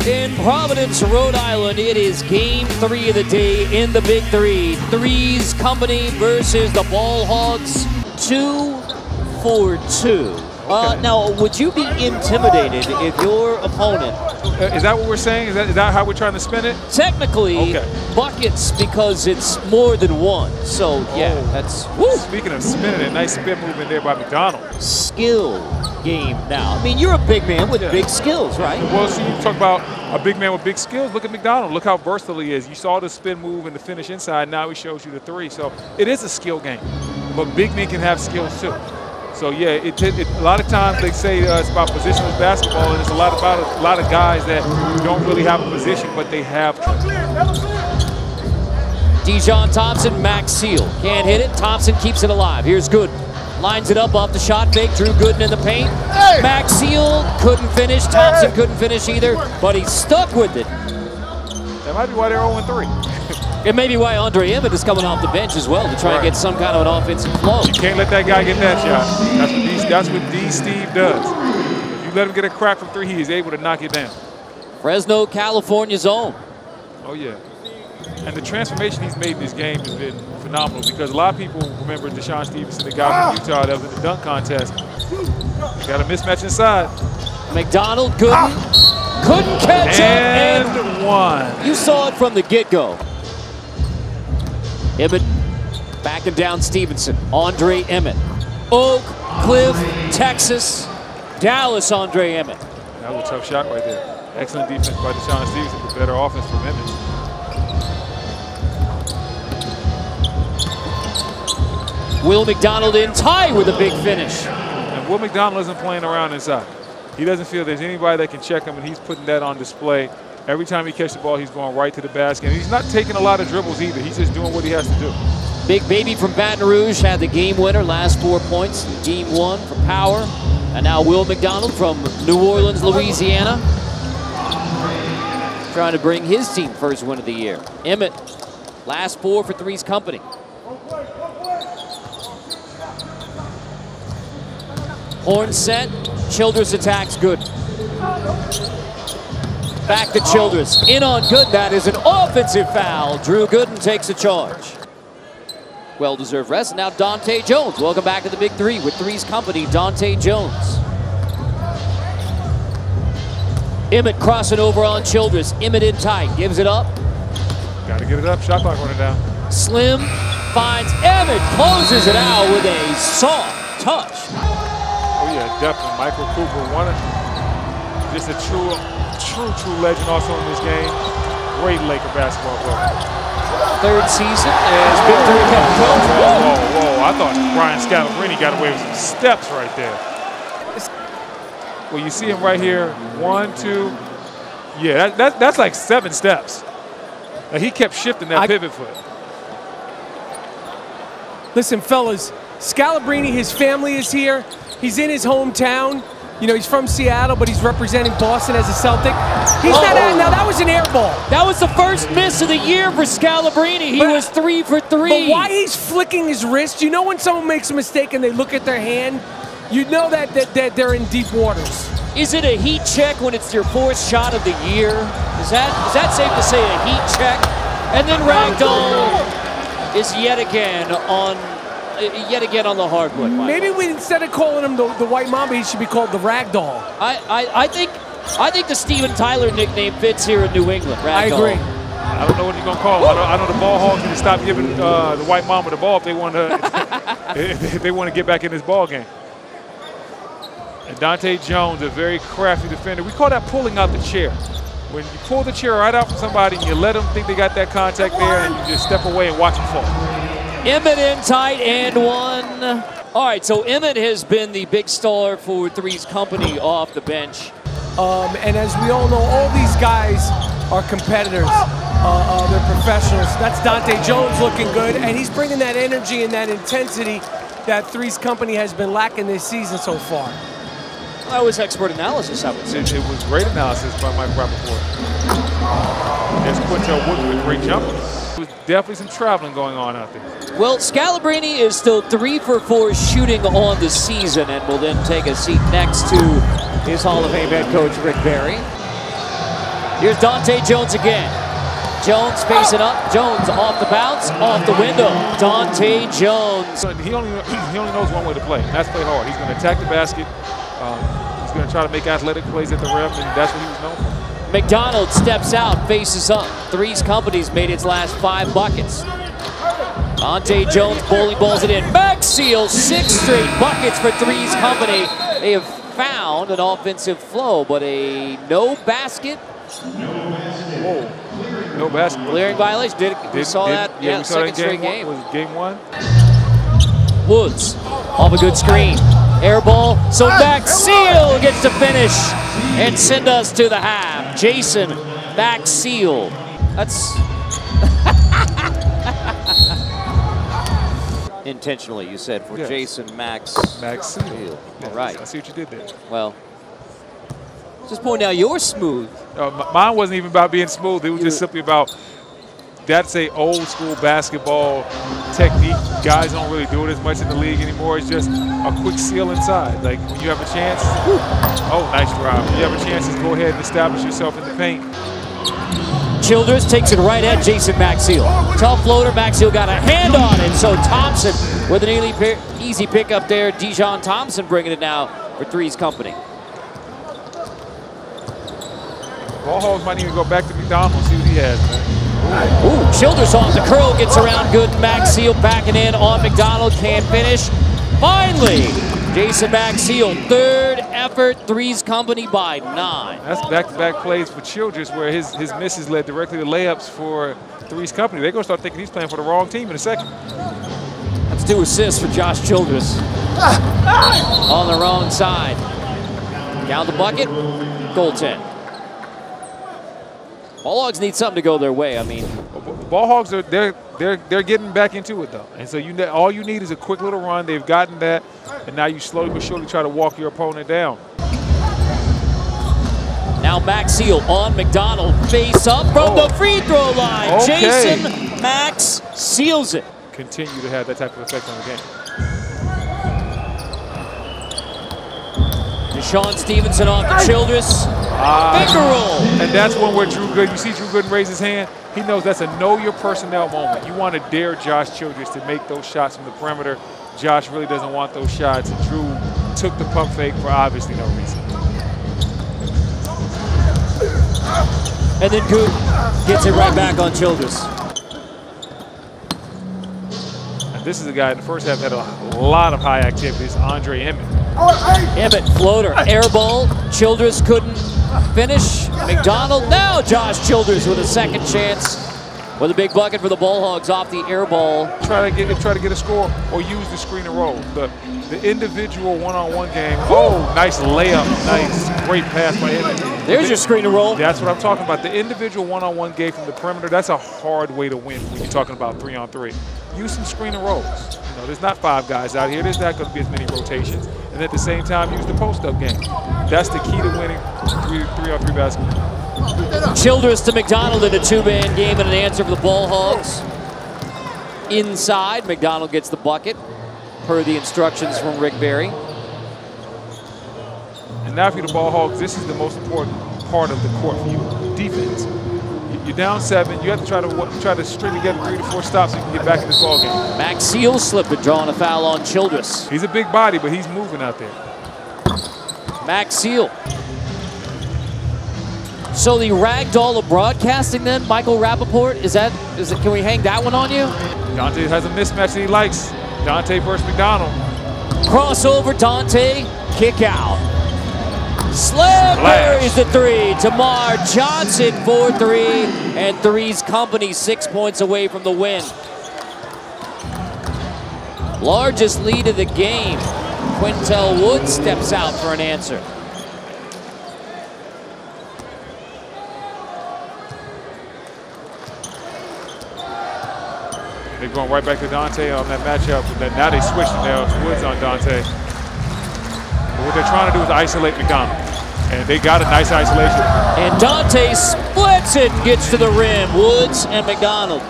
In Providence, Rhode Island, it is game 3 of the day in the Big 3. 3's company versus the Ball Hogs. 2 for 2. Okay. Now, would you be intimidated if your opponent... Is that what we're saying? Is that how we're trying to spin it? Technically, okay. Buckets because it's more than one. So, yeah, that's... Woo. Speaking of spinning it, nice spin move in there by McDonald. Skill game now. I mean, you're a big man with big skills, right? Well, see, you talk about a big man with big skills. Look at McDonald. Look how versatile he is. You saw the spin move and the finish inside. Now he shows you the 3. So it is a skill game. But big men can have skills too. So yeah, a lot of times they say it's about positionless basketball, and it's a lot of guys that don't really have a position, but they have. DeShawn Thompson, Max Seal. Can't hit it. Thompson keeps it alive. Here's Gooden. Lines it up off the shot fake. Drew Gooden in the paint. Hey! Max Seal couldn't finish. Thompson couldn't finish either, but he's stuck with it. That might be why they're 0-3. It may be why Emmett is coming off the bench as well to try and get some kind of an offensive flow. You can't let that guy get that shot. That's what D. Steve does. If you let him get a crack from 3, he is able to knock it down. Fresno, California's own. Oh, yeah. And the transformation he's made in this game has been phenomenal because a lot of people remember DeShawn Stevenson, the guy from Utah that was in the dunk contest. He got a mismatch inside. McDonald, Gooden, couldn't catch up. And one. You saw it from the get-go. Emmett backing down Stevenson. Andre Emmett. Oak Cliff, Texas. Dallas, Andre Emmett. That was a tough shot right there. Excellent defense by DeShawn Stevenson, but better offense from Emmett. Will McDonald in tie with a big finish. And Will McDonald isn't playing around inside. He doesn't feel there's anybody that can check him, and he's putting that on display. Every time he catches the ball, he's going right to the basket. And he's not taking a lot of dribbles either. He's just doing what he has to do. Big Baby from Baton Rouge had the game winner, last 4 points in game 1 for Power. And now Will McDonald from New Orleans, Louisiana, trying to bring his team first win of the year. Emmett, last 4 for 3's company. Horn set, Childress attacks good. Back to Childress, in on Good. That is an offensive foul. Drew Gooden takes a charge. Well-deserved rest. And now Dante Jones. Welcome back to the Big 3 with 3's company, Dante Jones. Emmett crossing over on Childress. Emmett in tight, gives it up. Got to get it up, shot clock running down. Slim finds Emmett, closes it out with a soft touch. Oh yeah, definitely. Michael Cooper, just a true legend also in this game. Great Laker basketball player. 3rd season as Big 3 head coach. Whoa. I thought Brian Scalabrine got away with some steps right there. Well, you see him right here. 1, 2. Yeah, that's like 7 steps. Like he kept shifting that pivot foot. Listen, fellas, Scalabrine, his family is here. He's in his hometown. You know, he's from Seattle, but he's representing Boston as a Celtic. He's not out. Now, that was an air ball. That was the first miss of the year for Scalabrine. He was 3 for 3. But why he's flicking his wrist, you know when someone makes a mistake and they look at their hand, you know that they're in deep waters. Is it a heat check when it's your 4th shot of the year? Is that safe to say a heat check? And then Ragdoll is yet again on the hardwood. Maybe instead of calling him the White Mamba, he should be called the Ragdoll. I think the Steven Tyler nickname fits here in New England. Ragdoll. I agree. I don't know what you're gonna call him. I know the Ball Hogs need to stop giving the White Mamba the ball if they want to if they want to get back in this ball game. And Dante Jones, a very crafty defender. We call that pulling out the chair. When you pull the chair right out from somebody and you let them think they got that contact there, and you just step away and watch them fall. Emmett in tight and 1. All right, so Emmett has been the big star for 3's company off the bench. And as we all know, all these guys are competitors. They're professionals. That's Dante Jones looking good, and he's bringing that energy and that intensity that 3's company has been lacking this season so far. That was expert analysis, I would say. It was great analysis by Mike Rappaport. There's Quintel Wood with a great jumper. There was definitely some traveling going on out there. Well, Scalabrine is still 3 for 4 shooting on the season and will then take a seat next to his Hall of Fame head coach, Rick Barry. Here's Dante Jones again. Jones facing up. Jones off the bounce, off the window. Dante Jones. He only knows one way to play. That's play hard. He's going to attack the basket. He's going to try to make athletic plays at the rim, and that's what he was known for. McDonald steps out, faces up. 3's Company's made its last 5 buckets. Dante Jones bowling balls it in. Max Seal, 6 straight buckets for 3's Company. They have found an offensive flow, but a no basket. No basket. Clearing violation. We saw that. Yeah, we saw that in second straight game. Was it game 1? Woods off a good screen. Air ball. So Max Seal gets to finish and send us to the half. Jason Max Seal. That's intentionally, you said, for Jason Max Seal. Yeah, all right. I see what you did there. Well, just point out you're smooth. Mine wasn't even about being smooth. It was just simply about, that's a old school basketball technique. Guys don't really do it as much in the league anymore. It's just a quick seal inside. Like when you have a chance, oh, nice drive. When you have a chance, just go ahead and establish yourself in the paint. Childress takes it right at Jason Max Seal. Tough floater, Max Seal got a hand on it. So Thompson with an easy pick up there. DeShawn Thompson bringing it now for 3's Company. Ball Hogs might even go back to McDonald and see what he has, man. Ooh, Childress off the curl, gets around good. Max Seal backing in on McDonald, can't finish. Finally, Jason Max Seal, 3rd effort, 3's Company by 9. That's back-to-back plays for Childress where his misses led directly to layups for 3's Company. They're going to start thinking he's playing for the wrong team in a second. That's 2 assists for Josh Childress. On the wrong side. Down the bucket, goaltend. Ball Hogs need something to go their way. I mean, Ball Hogs they're getting back into it though, and so all you need is a quick little run. They've gotten that, and now you slowly but surely try to walk your opponent down. Now Max Seal on McDonald, face up from the free throw line. Okay. Jason Max seals it. Continue to have that type of effect on the game. DeShawn Stevenson off the Childress. Finger roll. And that's one where Drew Gooden, you see Drew Gooden raise his hand. He knows that's a know your personnel moment. You want to dare Josh Childress to make those shots from the perimeter. Josh really doesn't want those shots. And Drew took the pump fake for obviously no reason. And then Gooden gets it right back on Childress. And this is a guy in the first half that had a lot of high activities, Andre Emmett. Emmett floater, air ball. Childress couldn't finish. McDonald, now Josh Childress with a second chance with a big bucket for the Ball Hogs off the air ball. Try to get a score or use the screen and roll. The individual one-on-one game. Oh, nice layup, nice, great pass by Emmett. There's your screen and roll. That's what I'm talking about. The individual one-on-one game from the perimeter, that's a hard way to win when you're talking about 3-on-3. Use some screen and rolls. You know, there's not 5 guys out here. There's not going to be as many rotations. And at the same time, use the post-up game. That's the key to winning 3-on-3 basketball. Childress to McDonald in a 2-man game and an answer for the Ball Hogs. Inside, McDonald gets the bucket per the instructions from Rick Barry. And now for the Ball Hogs, this is the most important part of the court for you, defense. You're down 7. You have to try to string together 3 to 4 stops so you can get back in this ball game. Max Seal slipped and drawing a foul on Childress. He's a big body, but he's moving out there. Max Seal. So the ragdoll of broadcasting then, Michael Rappaport, is it, can we hang that one on you? Dante has a mismatch that he likes. Dante versus McDonald. Crossover, Dante, kick out. Slam buries the 3. Tamar Johnson 4-3, and 3's Company 6 points away from the win. Largest lead of the game. Quintel Wood steps out for an answer. They're going right back to Dante on that matchup. Now they switched it now. Woods on Dante. But what they're trying to do is isolate McDonald. And they got a nice isolation. And Dante splits it and gets to the rim. Woods and McDonald.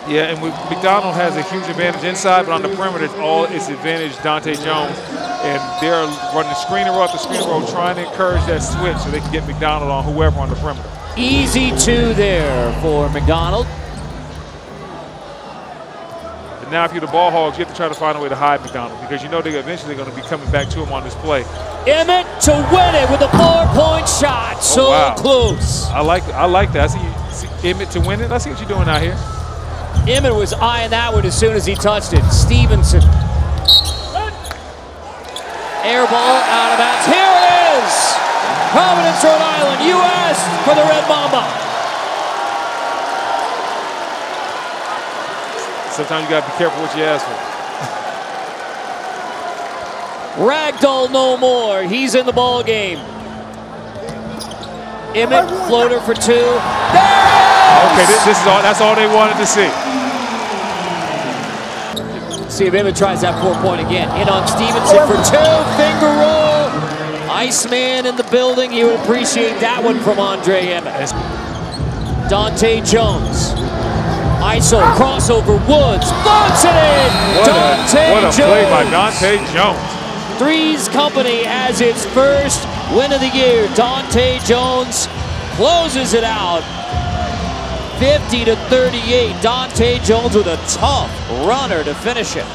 Yeah, and McDonald has a huge advantage inside, but on the perimeter, it's advantage Dante Jones. And they're running screen and roll after screen and roll, trying to encourage that switch so they can get McDonald on whoever on the perimeter. Easy 2 there for McDonald. And now if you're the Ball Hogs, you have to try to find a way to hide McDonald because you know they're eventually going to be coming back to him on this play. Emmett to win it with a 4-point shot. So wow. close. I like that. I see Emmett to win it. I see what you're doing out here. Emmett was eyeing that one as soon as he touched it. Stevenson. Air ball out of bounds. Here it is! Providence, Rhode Island. You asked for the Red Mamba. Sometimes you got to be careful what you ask for. Ragdoll no more. He's in the ball game. Emmett, floater for 2. There it is! Okay, this is all. That's all they wanted to see. See if Emmett tries that 4-point again. In on Stevenson for 2. Finger roll. Iceman in the building. You would appreciate that one from Andre Emmett. Dante Jones. ISO, crossover, Woods. Floats it in! What a play by Dante Jones. 3's company has its first win of the year. Dante Jones closes it out. 50-38. Dante Jones with a tough runner to finish it.